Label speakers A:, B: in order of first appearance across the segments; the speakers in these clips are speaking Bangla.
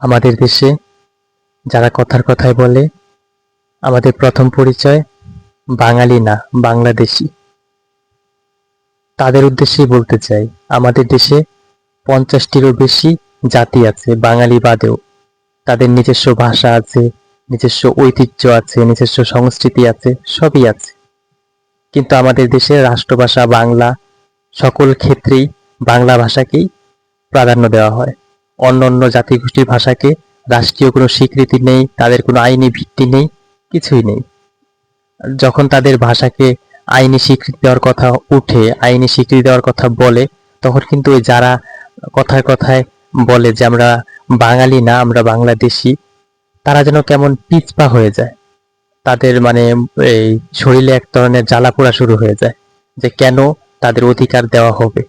A: আমাদের দেশে যারা কথার কথায় বলে আমাদের প্রথম পরিচয় বাঙালি না বাংলাদেশি, তাদের উদ্দেশ্যেই বলতে চাই আমাদের দেশে 50টিরও বেশি জাতি আছে বাঙালি বাদেও। তাদের নিজস্ব ভাষা আছে, নিজস্ব ঐতিহ্য আছে, নিজস্ব সংস্কৃতি আছে, সবই আছে। কিন্তু আমাদের দেশের রাষ্ট্রভাষা বাংলা। সকল ক্ষেত্রেই বাংলা ভাষাকেই প্রাধান্য দেওয়া হয়। অন্যান্য জাতিগোষ্ঠীর ভাষাকে রাষ্ট্রীয় কোনো স্বীকৃতি নেই, তাদের কোনো আইনি ভিত্তি নেই, কিছুই নেই। যখন তাদের ভাষাকে আইনি স্বীকৃতি দেওয়ার কথা উঠে, আইনি স্বীকৃতি দেওয়ার কথা বলে, তখন কিন্তু ওই যারা কথায় কথায় বলে যে আমরা বাঙালি না আমরা বাংলাদেশি, তারা যেন কেমন পিছপা হয়ে যায়। তাদের মানে এই শরীরে এক ধরনের জ্বালাপোড়া শুরু হয়ে যায় যে কেন তাদের অধিকার দেওয়া হবে।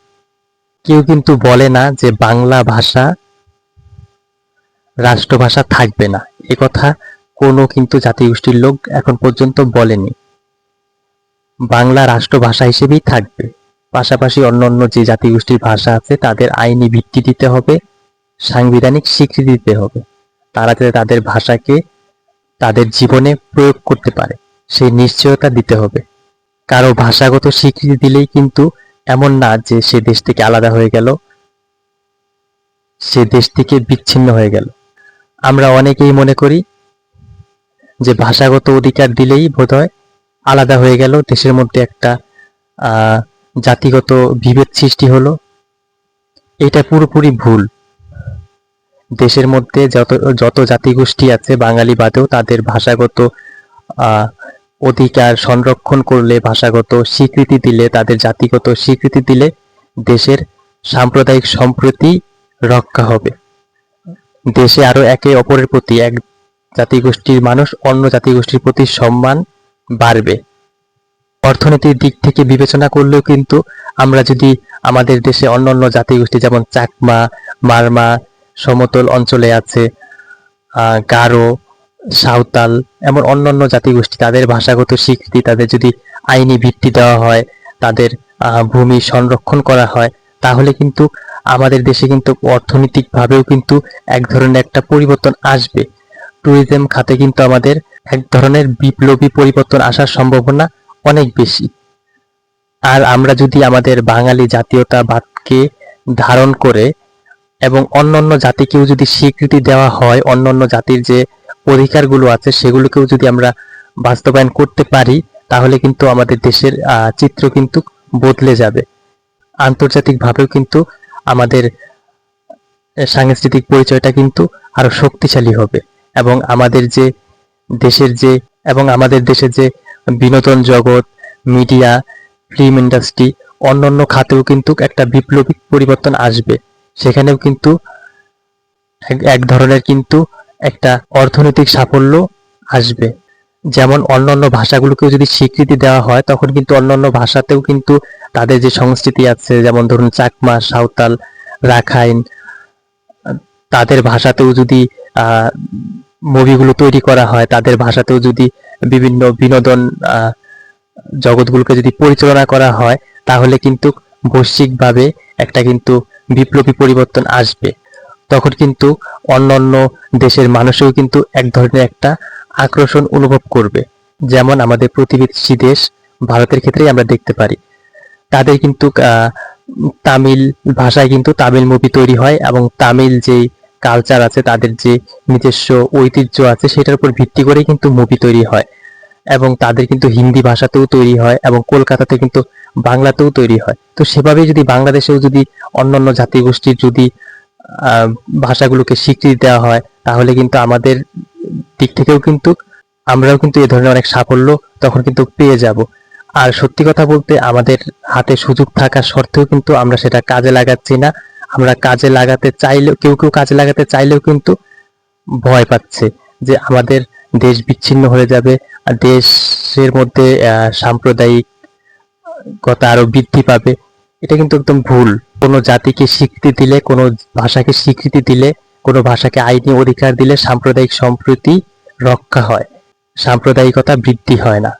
A: কেউ কিন্তু বলে না যে বাংলা ভাষা রাষ্ট্রভাষা থাকবে না। এ কথা কোনো কিন্তু জাতিগোষ্ঠীর লোক এখন পর্যন্ত বলেনি। বাংলা রাষ্ট্রভাষা হিসেবেই থাকবে। পাশাপাশি অন্যান্য যে জাতিগোষ্ঠীর ভাষা আছে তাদের আইনি ভিত্তি দিতে হবে, সাংবিধানিক স্বীকৃতি দিতে হবে। তারা যাতে তাদের ভাষাকে তাদের জীবনে প্রয়োগ করতে পারে সেই নিশ্চয়তা দিতে হবে। কারো ভাষাগত স্বীকৃতি দিলেই কিন্তু এমন না যে সে দেশ থেকে আলাদা হয়ে গেল, সে দেশ থেকে বিচ্ছিন্ন হয়ে গেল। আমরা অনেকেই মনে করি যে ভাষাগত অধিকার দিলেই বোধহয় আলাদা হয়ে গেল, দেশের মধ্যে একটা জাতিগত বিভেদ সৃষ্টি হলো। এটা পুরোপুরি ভুল। দেশের মধ্যে যত যত জাতিগোষ্ঠী আছে বাঙালি বাদেও তাদের ভাষাগত অধিকার সংরক্ষণ করলে, ভাষাগত স্বীকৃতি দিলে, তাদের জাতিগত স্বীকৃতি দিলে দেশের সাম্প্রদায়িক সম্প্রীতি রক্ষা হবে। দেশে আরো একে অপরের প্রতি, এক জাতিগোষ্ঠীর মানুষ অন্য জাতিগোষ্ঠীর প্রতি সম্মান বাড়বে। অর্থনীতির দিক থেকে বিবেচনা করলেও কিন্তু আমরা যদি আমাদের দেশে অন্যান্য জাতিগোষ্ঠী যেমন চাকমা, মারমা, সমতল অঞ্চলে আছে গারো, সাঁওতাল, এমন অন্যান্য জাতিগোষ্ঠী, তাদের ভাষাগত স্বীকৃতি, তাদের যদি আইনি ভিত্তি দেওয়া হয়, তাদের ভূমি সংরক্ষণ করা হয়, তাহলে কিন্তু আমাদের দেশে কিন্তু অর্থনৈতিকভাবেও কিন্তু এক ধরনের একটা পরিবর্তন আসবে। ট্যুরিজম খাতে কিন্তু আমাদের এক ধরনের বিপ্লবী পরিবর্তন আসার সম্ভাবনা অনেক বেশি। আর আমরা যদি আমাদের বাঙালি জাতীয়তাবাদকে ধারণ করে এবং অন্যান্য জাতিকেও যদি স্বীকৃতি দেওয়া হয়, অন্যান্য জাতির যে অধিকারগুলো আছে সেগুলোকেও যদি আমরা বাস্তবায়ন করতে পারি, তাহলে কিন্তু আমাদের দেশের চিত্র কিন্তু বদলে যাবে। আন্তর্জাতিকভাবেও কিন্তু আমাদের সাংস্কৃতিক পরিচয়টা কিন্তু আরো শক্তিশালী হবে এবং আমাদের দেশের যে বিনোদন জগৎ, মিডিয়া, ফিল্ম ইন্ডাস্ট্রি, অন্যান্য খাতেও কিন্তু একটা বিপ্লবী পরিবর্তন আসবে। সেখানেও কিন্তু এক ধরনের কিন্তু একটা অর্থনৈতিক সাফল্য আসবে। যেমন অন্যান্য ভাষাগুলোকেও যদি স্বীকৃতি দেওয়া হয়, তখন কিন্তু অন্যান্য ভাষাতেও কিন্তু তাদের যে সংস্কৃতি আছে, যেমন ধরুন চাকমা, সাঁওতাল, রাখাইন, তাদের ভাষাতেও যদি মুভিগুলো তৈরি করা হয়, তাদের ভাষাতেও যদি বিভিন্ন বিনোদন জগৎগুলোকে যদি পরিচালনা করা হয়, তাহলে কিন্তু বৈশ্বিকভাবে একটা কিন্তু বিপ্লবী পরিবর্তন আসবে। তখন কিন্তু অন্যান্য দেশের মানুষও কিন্তু এক ধরনের একটা আকর্ষণ অনুভব করবে। যেমন আমাদের প্রতিবেশী দেশ ভারতের ক্ষেত্রেই আমরা দেখতে পারি, তাদের কিন্তু তামিল ভাষায় কিন্তু তামিল মুভি তৈরি হয় এবং তামিল যেই কালচার আছে, তাদের যে নিজস্ব ঐতিহ্য আছে, সেটার উপর ভিত্তি করেই কিন্তু মুভি তৈরি হয়। এবং তাদের কিন্তু হিন্দি ভাষাতেও তৈরি হয় এবং কলকাতাতে কিন্তু বাংলাতেও তৈরি হয়। তো সেভাবেই যদি বাংলাদেশেও যদি অন্যান্য জাতিগোষ্ঠীর যদি ভাষাগুলোকে স্বীকৃতি দেওয়া হয়, তাহলে কিন্তু আমাদের দিক থেকেও কিন্তু আমরাও কিন্তু এ ধরনের অনেক সাফল্য তখন কিন্তু পেয়ে যাব। আর সত্যি কথা বলতে আমাদের হাতে সুযোগ থাকা সত্ত্বেও কিন্তু আমরা সেটা কাজে লাগাচ্ছি না। আমরা কাজে লাগাতে চাইলেও, কেউ কেউ কাজে লাগাতে চাইলেও কিন্তু ভয় পাচ্ছে যে আমাদের দেশ বিচ্ছিন্ন হয়ে যাবে, আর দেশের মধ্যে সাম্প্রদায়িকতা আরো বৃদ্ধি পাবে। এটা কিন্তু একদম ভুল। কোনো জাতিকে স্বীকৃতি দিলে, কোনো ভাষাকে স্বীকৃতি দিলে, কোনো ভাষাকে আইনি অধিকার দিলে সাম্প্রদায়িক সম্প্রীতি রক্ষা হয়, সাম্প্রদায়িকতা বৃদ্ধি হয় না।